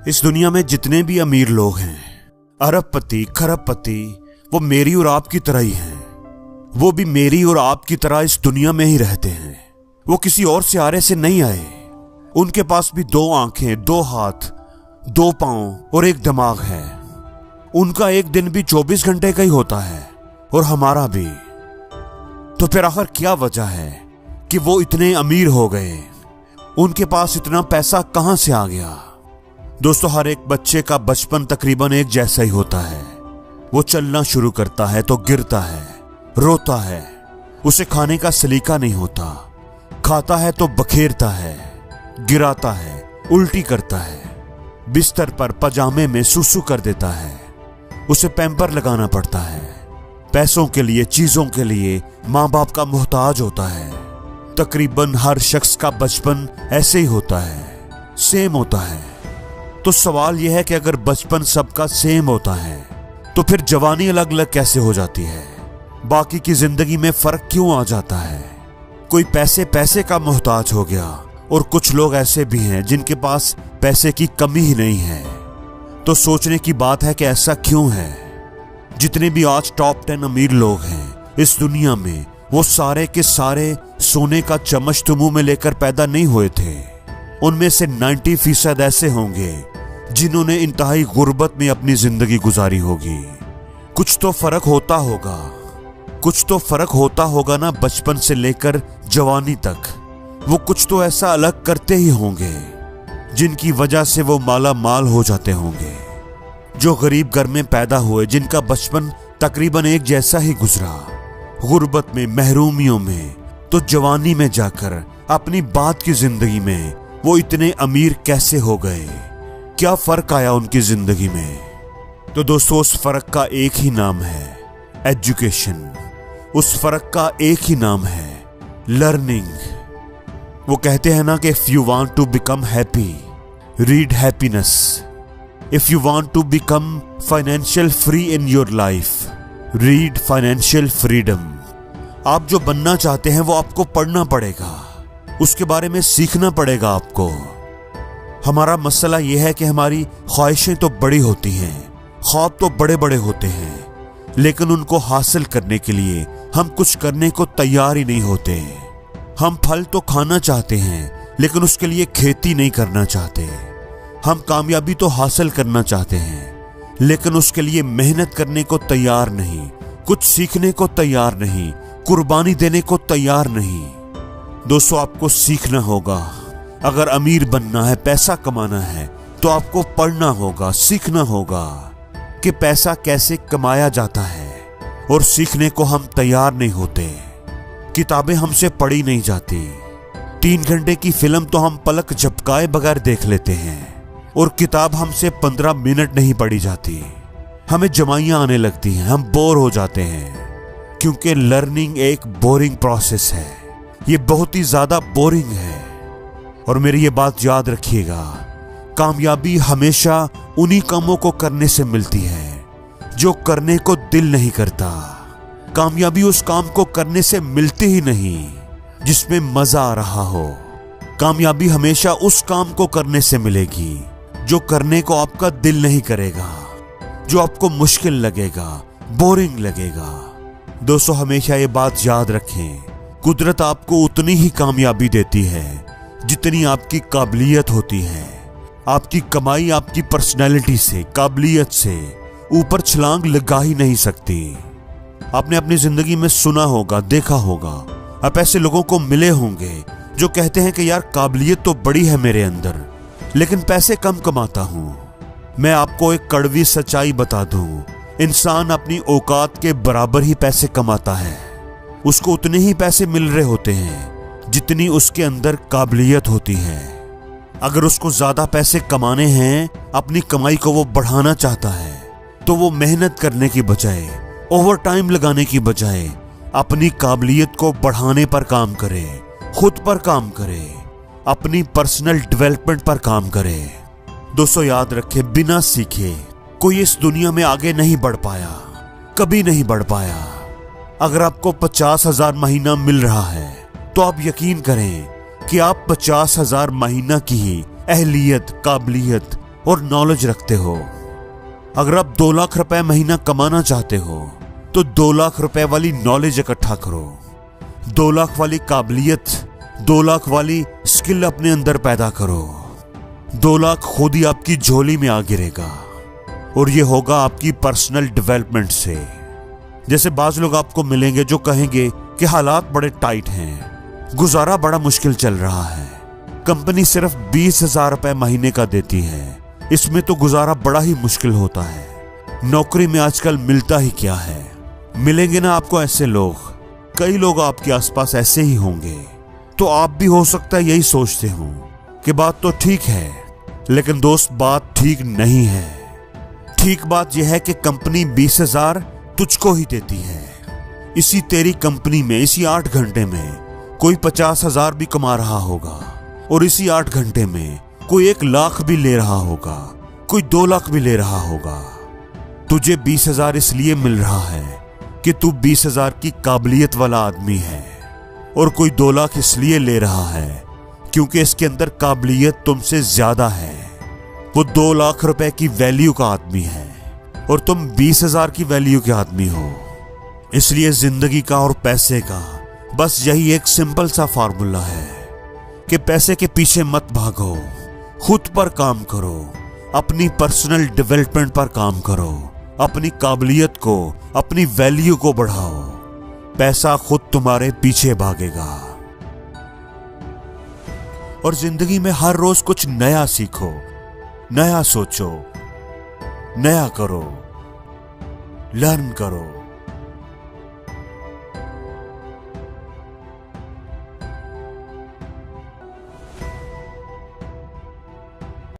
इस दुनिया में जितने भी अमीर लोग हैं, अरबपति खरबपति, वो मेरी और आपकी तरह ही हैं। वो भी मेरी और आपकी तरह इस दुनिया में ही रहते हैं। वो किसी और सियारे से नहीं आए। उनके पास भी 2 आंखें, 2 हाथ, 2 पांव और 1 दिमाग है। उनका एक दिन भी 24 घंटे का ही होता है और हमारा भी। तो फिर आखिर क्या वजह है कि वो इतने अमीर हो गए? उनके पास इतना पैसा कहां से आ गया? दोस्तों, हर एक बच्चे का बचपन तकरीबन एक जैसा ही होता है। वो चलना शुरू करता है तो गिरता है, रोता है, उसे खाने का सलीका नहीं होता, खाता है तो बखेरता है, गिराता है, उल्टी करता है, बिस्तर पर पजामे में सुसु कर देता है, उसे पैम्पर लगाना पड़ता है, पैसों के लिए, चीजों के लिए माँ बाप का मोहताज होता है। तकरीबन हर शख्स का बचपन ऐसे ही होता है, सेम होता है। तो सवाल यह है कि अगर बचपन सबका सेम होता है तो फिर जवानी अलग अलग कैसे हो जाती है? बाकी की जिंदगी में फर्क क्यों आ जाता है? कोई पैसे का मोहताज हो गया और कुछ लोग ऐसे भी हैं जिनके पास पैसे की कमी ही नहीं है। तो सोचने की बात है कि ऐसा क्यों है? जितने भी आज टॉप 10 अमीर लोग हैं इस दुनिया में, वो सारे के सारे सोने का चम्मच तो मुंह में लेकर पैदा नहीं हुए थे। उनमें से 90% ऐसे होंगे जिन्होंने इंतहाई गुर्बत में अपनी जिंदगी गुजारी होगी। कुछ तो फर्क होता होगा, कुछ तो फर्क होता होगा ना, बचपन से लेकर जवानी तक। वो कुछ तो ऐसा अलग करते ही होंगे जिनकी वजह से वो माला माल हो जाते होंगे। जो गरीब घर में पैदा हुए, जिनका बचपन तकरीबन एक जैसा ही गुजरा, गुर्बत में, महरूमियों में, तो जवानी में जाकर अपनी बात की जिंदगी में वो इतने अमीर कैसे हो गए? क्या फर्क आया उनकी जिंदगी में? तो दोस्तों, उस फर्क का एक ही नाम है एजुकेशन। उस फर्क का एक ही नाम है लर्निंग। वो कहते हैं ना कि if you want to become happy, read happiness. If you want to become financial free in your life, read financial freedom. आप जो बनना चाहते हैं वो आपको पढ़ना पड़ेगा, उसके बारे में सीखना पड़ेगा आपको। हमारा मसला यह है कि हमारी ख्वाहिशें तो बड़ी होती हैं, ख्वाब तो बड़े बड़े होते हैं, लेकिन उनको हासिल करने के लिए हम कुछ करने को तैयार ही नहीं होते। हम फल तो खाना चाहते हैं लेकिन उसके लिए खेती नहीं करना चाहते। हम कामयाबी तो हासिल करना चाहते हैं लेकिन उसके लिए मेहनत करने को तैयार नहीं, कुछ सीखने को तैयार नहीं, कुर्बानी देने को तैयार नहीं। दोस्तों, आपको सीखना होगा। अगर अमीर बनना है, पैसा कमाना है, तो आपको पढ़ना होगा, सीखना होगा कि पैसा कैसे कमाया जाता है। और सीखने को हम तैयार नहीं होते। किताबें हमसे पढ़ी नहीं जाती। 3 घंटे की फिल्म तो हम पलक झपकाए बगैर देख लेते हैं और किताब हमसे 15 मिनट नहीं पढ़ी जाती। हमें जमाइयां आने लगती हैं, हम बोर हो जाते हैं, क्योंकि लर्निंग एक बोरिंग प्रोसेस है। ये बहुत ही ज्यादा बोरिंग है। और मेरी ये बात याद रखिएगा, कामयाबी हमेशा उन्हीं कामों को करने से मिलती है जो करने को दिल नहीं करता। कामयाबी उस काम को करने से मिलती ही नहीं जिसमें मजा आ रहा हो। कामयाबी हमेशा उस काम को करने से मिलेगी जो करने को आपका दिल नहीं करेगा, जो आपको मुश्किल लगेगा, बोरिंग लगेगा। दोस्तों, हमेशा ये बात याद रखें, कुदरत आपको उतनी ही कामयाबी देती है जितनी आपकी काबिलियत होती है। आपकी कमाई आपकी पर्सनैलिटी से, काबिलियत से ऊपर छलांग लगा ही नहीं सकती। आपने अपनी जिंदगी में सुना होगा, देखा होगा, आप ऐसे लोगों को मिले होंगे जो कहते हैं कि यार काबिलियत तो बड़ी है मेरे अंदर, लेकिन पैसे कम कमाता हूं। मैं आपको एक कड़वी सच्चाई बता दूं, इंसान अपनी औकात के बराबर ही पैसे कमाता है। उसको उतने ही पैसे मिल रहे होते हैं जितनी उसके अंदर काबिलियत होती है। अगर उसको ज्यादा पैसे कमाने हैं, अपनी कमाई को वो बढ़ाना चाहता है, तो वो मेहनत करने की बजाय, ओवर टाइम लगाने की बजाय अपनी काबिलियत को बढ़ाने पर काम करे, खुद पर काम करे, अपनी पर्सनल डेवलपमेंट पर काम करे। दोस्तों, याद रखें, बिना सीखे कोई इस दुनिया में आगे नहीं बढ़ पाया, कभी नहीं बढ़ पाया। अगर आपको 50,000 महीना मिल रहा है तो आप यकीन करें कि आप 50,000 महीना की ही अहलियत, काबिलियत और नॉलेज रखते हो। अगर आप 2 लाख रुपए महीना कमाना चाहते हो तो 2 लाख रुपए वाली नॉलेज इकट्ठा करो, 2 लाख वाली काबिलियत, 2 लाख वाली स्किल अपने अंदर पैदा करो। 2 लाख खुद ही आपकी झोली में आ गिरेगा और ये होगा आपकी पर्सनल डेवलपमेंट से। जैसे बाज लोग आपको मिलेंगे जो कहेंगे कि हालात बड़े टाइट हैं, गुजारा बड़ा मुश्किल चल रहा है, कंपनी सिर्फ 20,000 रुपए महीने का देती है, इसमें तो गुजारा बड़ा ही मुश्किल होता है, नौकरी में आजकल मिलता ही क्या है। मिलेंगे ना आपको ऐसे लोग, कई लोग आपके आसपास ऐसे ही होंगे। तो आप भी हो सकता है यही सोचते हो कि बात तो ठीक है, लेकिन दोस्त बात ठीक नहीं है। ठीक बात यह है कि कंपनी 20,000 तुझको ही देती है। इसी तेरी कंपनी में इसी 8 घंटे में कोई 50,000 भी कमा रहा होगा और इसी 8 घंटे में कोई 1 लाख भी ले रहा होगा, कोई 2 लाख भी ले रहा होगा। तुझे 20,000 इसलिए मिल रहा है कि तू 20,000 की काबिलियत वाला आदमी है, और कोई 2 लाख इसलिए ले रहा है क्योंकि इसके अंदर काबिलियत तुमसे ज्यादा है। वो 2 लाख रुपए की वैल्यू का आदमी है और तुम 20,000 की वैल्यू के आदमी हो। इसलिए जिंदगी का और पैसे का बस यही एक सिंपल सा फार्मूला है कि पैसे के पीछे मत भागो, खुद पर काम करो, अपनी पर्सनल डेवलपमेंट पर काम करो, अपनी काबिलियत को, अपनी वैल्यू को बढ़ाओ। पैसा खुद तुम्हारे पीछे भागेगा। और जिंदगी में हर रोज कुछ नया सीखो, नया सोचो, नया करो, लर्न करो।